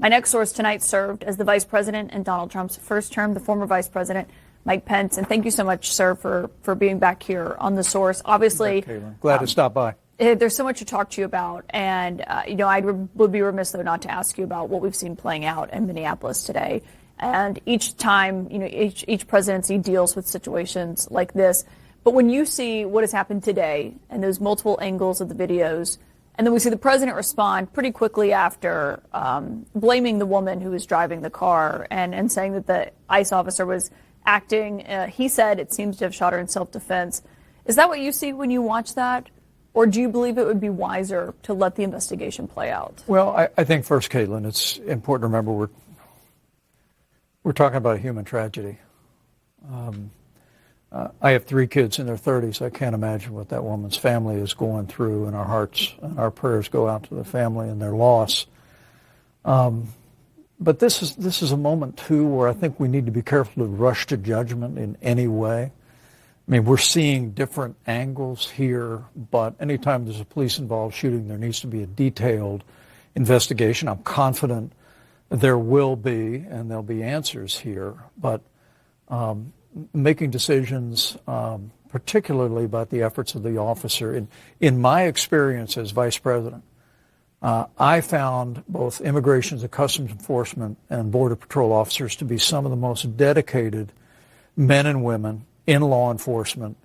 My next source tonight served as the vice president in Donald Trump's first term, the former vice president, Mike Pence. And thank you so much, sir, for being back here on the source. Obviously, glad to stop by. There's so much to talk to you about. And, I would be remiss, though, not to ask you about what we've seen playing out in Minneapolis today. And each time, each presidency deals with situations like this. But when you see what has happened today and those multiple angles of the videos, and then we see the president respond pretty quickly after, blaming the woman who was driving the car and saying that the ICE officer was acting, he said it seems to have shot her in self-defense. Is that what you see when you watch that? Or do you believe it would be wiser to let the investigation play out? Well, I think first, Kaitlin, it's important to remember we're talking about a human tragedy. I have 3 kids in their 30s. I can't imagine what that woman's family is going through, and our hearts and our prayers go out to the family and their loss. But this is a moment, too, where I think we need to be careful to rush to judgment in any way. I mean, we're seeing different angles here, but anytime there's a police-involved shooting, there needs to be a detailed investigation. I'm confident there will be, and there'll be answers here, but making decisions, particularly about the efforts of the officer. In my experience as vice president, I found both Immigration and Customs Enforcement and Border Patrol officers to be some of the most dedicated men and women in law enforcement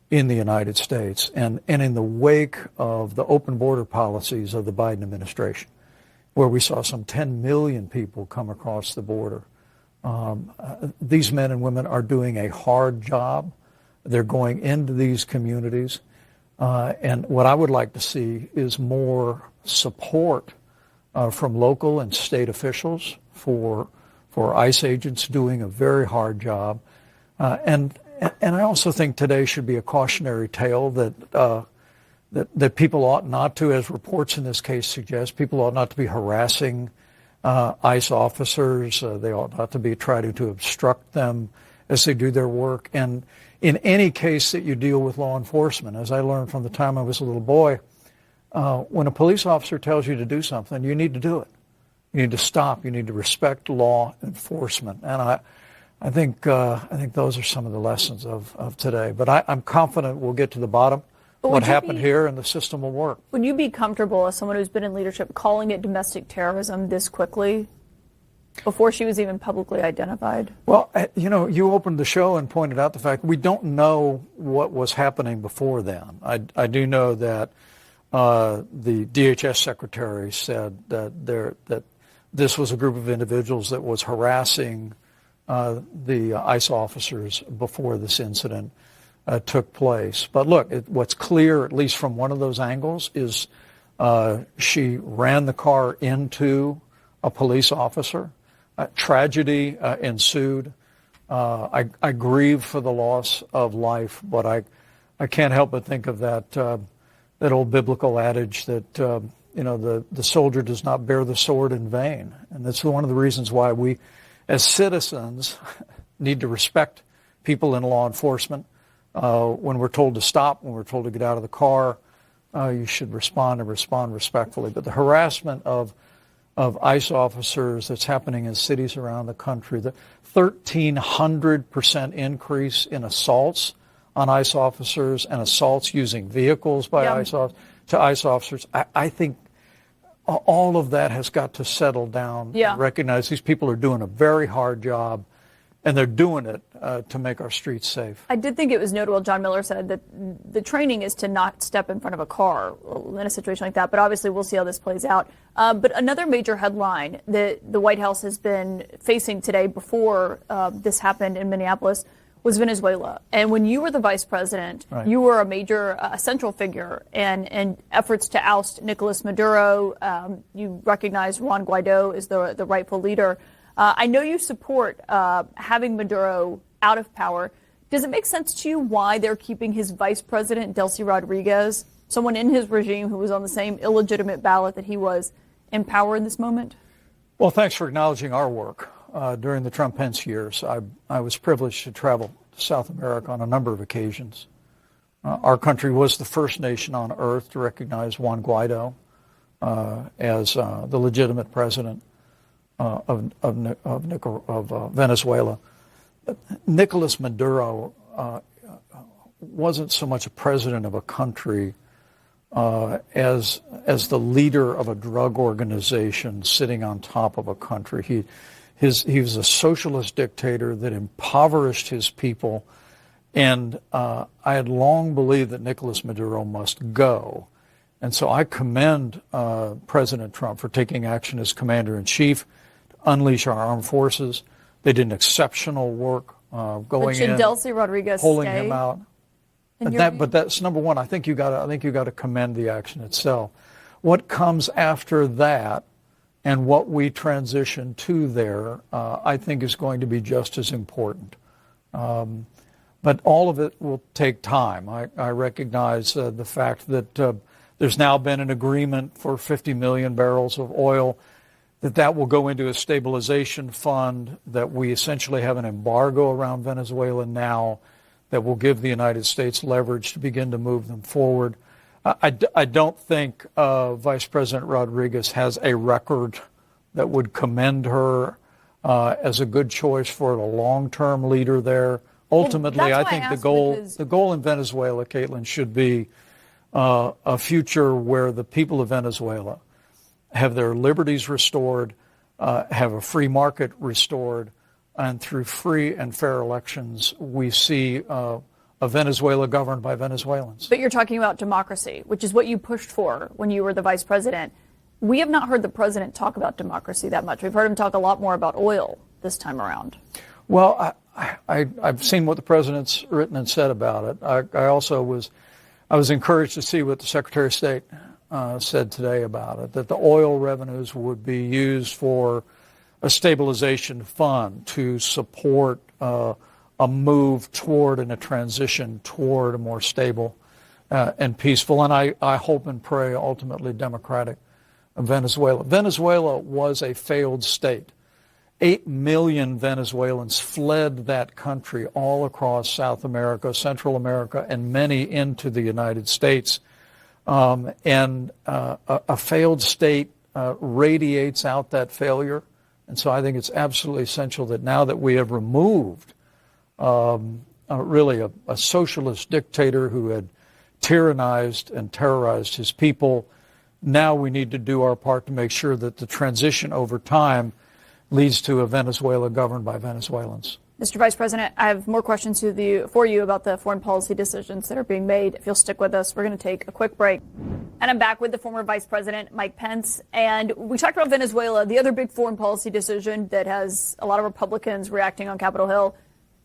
in the United States, and in the wake of the open border policies of the Biden administration, where we saw some 10 million people come across the border. These men and women are doing a hard job. They're going into these communities. And what I would like to see is more support from local and state officials for ICE agents doing a very hard job. And I also think today should be a cautionary tale that people ought not to, as reports in this case suggest, people ought not to be harassing ICE officers. They ought not to be trying to obstruct them as they do their work. And in any case that you deal with law enforcement, as I learned from the time I was a little boy, when a police officer tells you to do something, you need to do it. You need to stop. You need to respect law enforcement. And I think those are some of the lessons of today. But I'm confident we'll get to the bottom. What happened here, and the system will work. Would you be comfortable, as someone who's been in leadership, calling it domestic terrorism this quickly, before she was even publicly identified? Well, you opened the show and pointed out the fact that we don't know what was happening before then. I do know that the DHS secretary said that this was a group of individuals that was harassing the ICE officers before this incident took place. But look, what's clear, at least from one of those angles, is she ran the car into a police officer. Tragedy ensued. I grieve for the loss of life, but I can't help but think of that old biblical adage that the soldier does not bear the sword in vain, and that's one of the reasons why we, as citizens, need to respect people in law enforcement. When we're told to stop, when we're told to get out of the car, you should respond and respond respectfully. But the harassment of ICE officers that's happening in cities around the country, the 1,300% increase in assaults on ICE officers and assaults using vehicles by ICE officers, I think all of that has got to settle down and recognize these people are doing a very hard job. And they're doing it to make our streets safe. I did think it was notable, John Miller said, that the training is to not step in front of a car in a situation like that. But obviously, we'll see how this plays out. But another major headline that the White House has been facing today before this happened in Minneapolis was Venezuela. And when you were the vice president, you were a major, central figure in efforts to oust Nicolas Maduro. You recognized Juan Guaido as the rightful leader. I know you support having Maduro out of power. Does it make sense to you why they're keeping his vice president, Delcy Rodriguez, someone in his regime who was on the same illegitimate ballot that he was, in power in this moment? Well, thanks for acknowledging our work. During the Trump-Pence years, I was privileged to travel to South America on a number of occasions. Our country was the first nation on earth to recognize Juan Guaido as the legitimate president Venezuela. Nicolas Maduro wasn't so much a president of a country as the leader of a drug organization sitting on top of a country. He was a socialist dictator that impoverished his people, and I had long believed that Nicolas Maduro must go. And so I commend President Trump for taking action as commander-in-chief to unleash our armed forces. They did an exceptional work going in, Rodriguez pulling him out. But that's number one. I think you got to commend the action itself. What comes after that, and what we transition to there, I think is going to be just as important. But all of it will take time. I recognize the fact that there's now been an agreement for 50 million barrels of oil, that will go into a stabilization fund, that we essentially have an embargo around Venezuela now that will give the United States leverage to begin to move them forward. I don't think Vice President Rodriguez has a record that would commend her as a good choice for a long-term leader there. Ultimately, I think the goal in Venezuela, Kaitlin, should be a future where the people of Venezuela have their liberties restored, have a free market restored, and through free and fair elections, we see a Venezuela governed by Venezuelans. But you're talking about democracy, which is what you pushed for when you were the vice president. We have not heard the president talk about democracy that much. We've heard him talk a lot more about oil this time around. Well, I've seen what the president's written and said about it. I was encouraged to see what the Secretary of State said today about it, that the oil revenues would be used for a stabilization fund to support a move toward and a transition toward a more stable and peaceful, and I hope and pray ultimately democratic Venezuela. Venezuela was a failed state. 8 million Venezuelans fled that country all across South America, Central America, and many into the United States. And a failed state radiates out that failure. And so I think it's absolutely essential that now that we have removed really a socialist dictator who had tyrannized and terrorized his people, now we need to do our part to make sure that the transition over time leads to a Venezuela governed by Venezuelans. Mr. Vice President, I have more questions for you about the foreign policy decisions that are being made. If you'll stick with us, we're going to take a quick break. And I'm back with the former Vice President, Mike Pence. And we talked about Venezuela, the other big foreign policy decision that has a lot of Republicans reacting on Capitol Hill,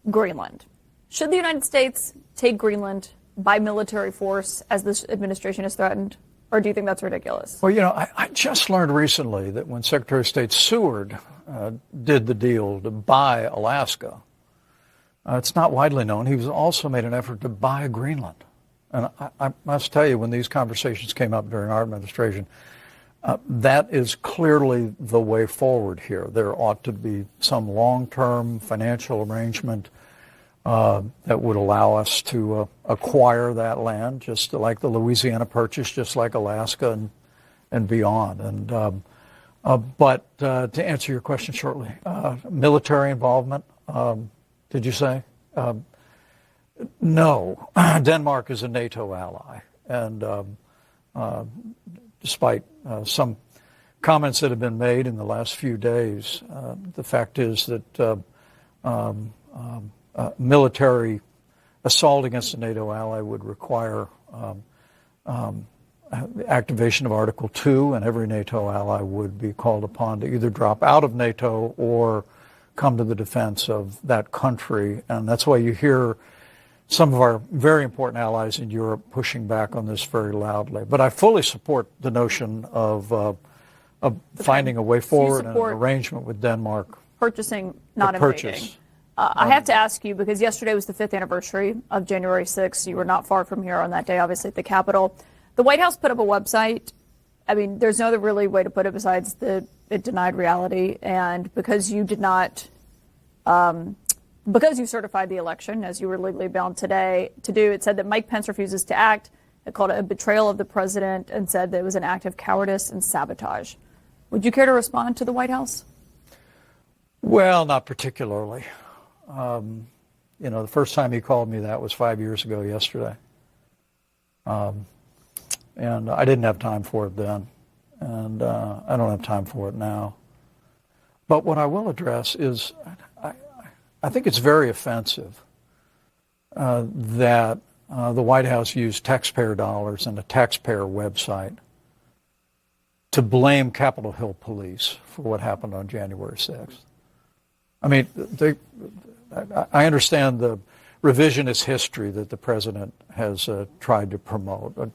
Greenland. Should the United States take Greenland by military force, as this administration has threatened? Or do you think that's ridiculous? Well, I just learned recently that when Secretary of State Seward did the deal to buy Alaska, it's not widely known, he was also made an effort to buy Greenland. And I must tell you, when these conversations came up during our administration, that is clearly the way forward here. There ought to be some long-term financial arrangement that would allow us to acquire that land, just like the Louisiana Purchase, just like Alaska and beyond. And but to answer your question shortly, military involvement, did you say? No. Denmark is a NATO ally, and despite some comments that have been made in the last few days, the fact is that military assault against a NATO ally would require the activation of Article 2, and every NATO ally would be called upon to either drop out of NATO or come to the defense of that country. And that's why you hear some of our very important allies in Europe pushing back on this very loudly. But I fully support the notion of finding a way forward and an arrangement with Denmark. Purchasing, not invading. I have to ask you, because yesterday was the 5th anniversary of January 6th. You were not far from here on that day, obviously, at the Capitol. The White House put up a website. I mean, there's no other really way to put it besides it denied reality. And because you did not, because you certified the election, as you were legally bound today to do, it said that Mike Pence refuses to act. It called it a betrayal of the president and said that it was an act of cowardice and sabotage. Would you care to respond to the White House? Well, not particularly. The first time he called me that was 5 years ago yesterday. And I didn't have time for it then, and I don't have time for it now. But what I will address is I think it's very offensive that the White House used taxpayer dollars and a taxpayer website to blame Capitol Hill police for what happened on January 6th. I mean, I understand the revisionist history that the president has tried to promote. I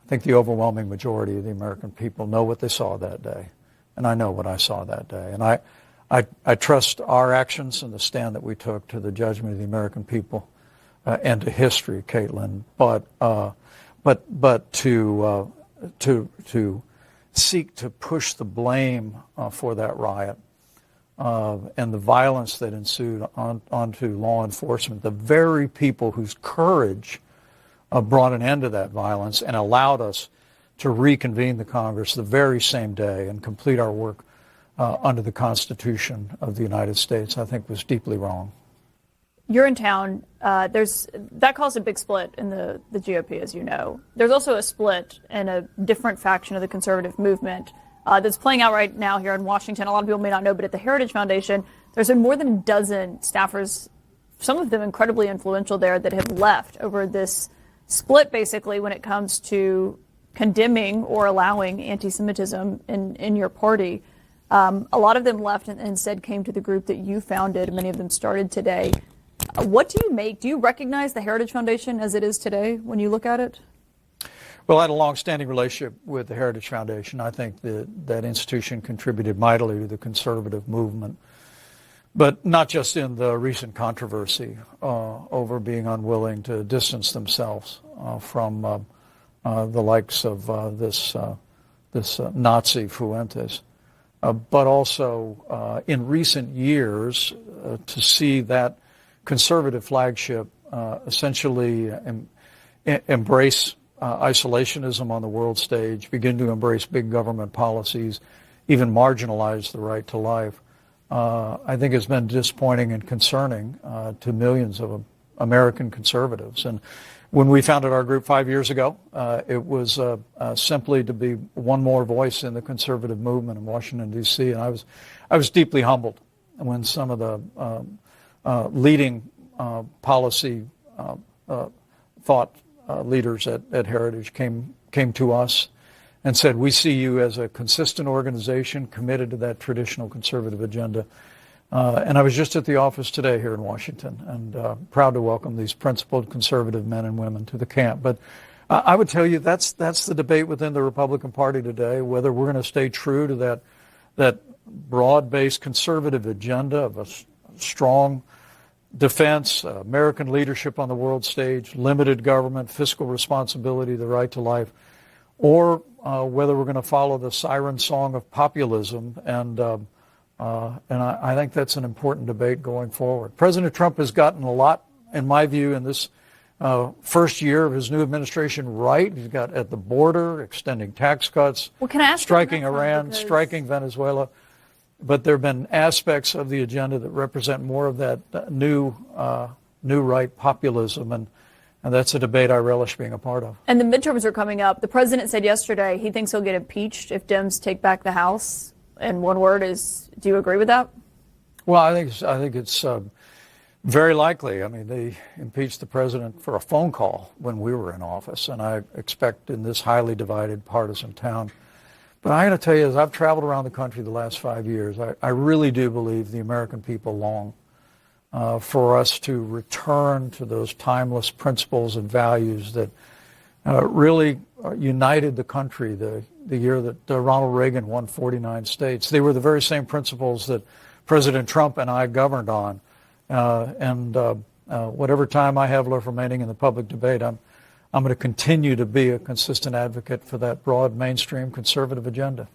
think the overwhelming majority of the American people know what they saw that day, and I know what I saw that day. And I trust our actions and the stand that we took to the judgment of the American people and to history, Kaitlin. But to seek to push the blame for that riot and the violence that ensued onto law enforcement, the very people whose courage brought an end to that violence and allowed us to reconvene the Congress the very same day and complete our work under the Constitution of the United States, I think was deeply wrong. You're in town. That caused a big split in the GOP, as you know. There's also a split in a different faction of the conservative movement that's playing out right now here in Washington. A lot of people may not know, but at the Heritage Foundation, there's been more than a dozen staffers, some of them incredibly influential there, that have left over this split, basically, when it comes to condemning or allowing anti-Semitism in your party. A lot of them left and instead came to the group that you founded. Many of them started today. What do you make? Do you recognize the Heritage Foundation as it is today when you look at it? Well, I had a long-standing relationship with the Heritage Foundation. I think that institution contributed mightily to the conservative movement, but not just in the recent controversy over being unwilling to distance themselves from the likes of this Nazi Fuentes, but also in recent years to see that conservative flagship essentially embrace isolationism on the world stage, begin to embrace big government policies, even marginalize the right to life, I think has been disappointing and concerning to millions of American conservatives. And when we founded our group 5 years ago, it was simply to be one more voice in the conservative movement in Washington, D.C. And I was deeply humbled when some of the leading policy thought leaders at Heritage came to us and said, we see you as a consistent organization committed to that traditional conservative agenda. And I was just at the office today here in Washington and proud to welcome these principled conservative men and women to the camp. But I would tell you that's the debate within the Republican Party today, whether we're going to stay true to that broad-based conservative agenda of a strong defense, American leadership on the world stage, limited government, fiscal responsibility, the right to life, or whether we're going to follow the siren song of populism. And I think that's an important debate going forward. President Trump has gotten a lot, in my view, in this first year of his new administration right. He's got at the border, extending tax cuts, striking Iran, striking Venezuela. But there have been aspects of the agenda that represent more of that new right populism, and that's a debate I relish being a part of. And the midterms are coming up. The president said yesterday he thinks he'll get impeached if Dems take back the House. And one word is, do you agree with that? Well, I think it's very likely. I mean, they impeached the president for a phone call when we were in office, and I expect in this highly divided partisan town. But I got to tell you, as I've traveled around the country the last 5 years, I really do believe the American people long for us to return to those timeless principles and values that really united the country the year that Ronald Reagan won 49 states. They were the very same principles that President Trump and I governed on. Whatever time I have left remaining in the public debate, I'm going to continue to be a consistent advocate for that broad mainstream conservative agenda.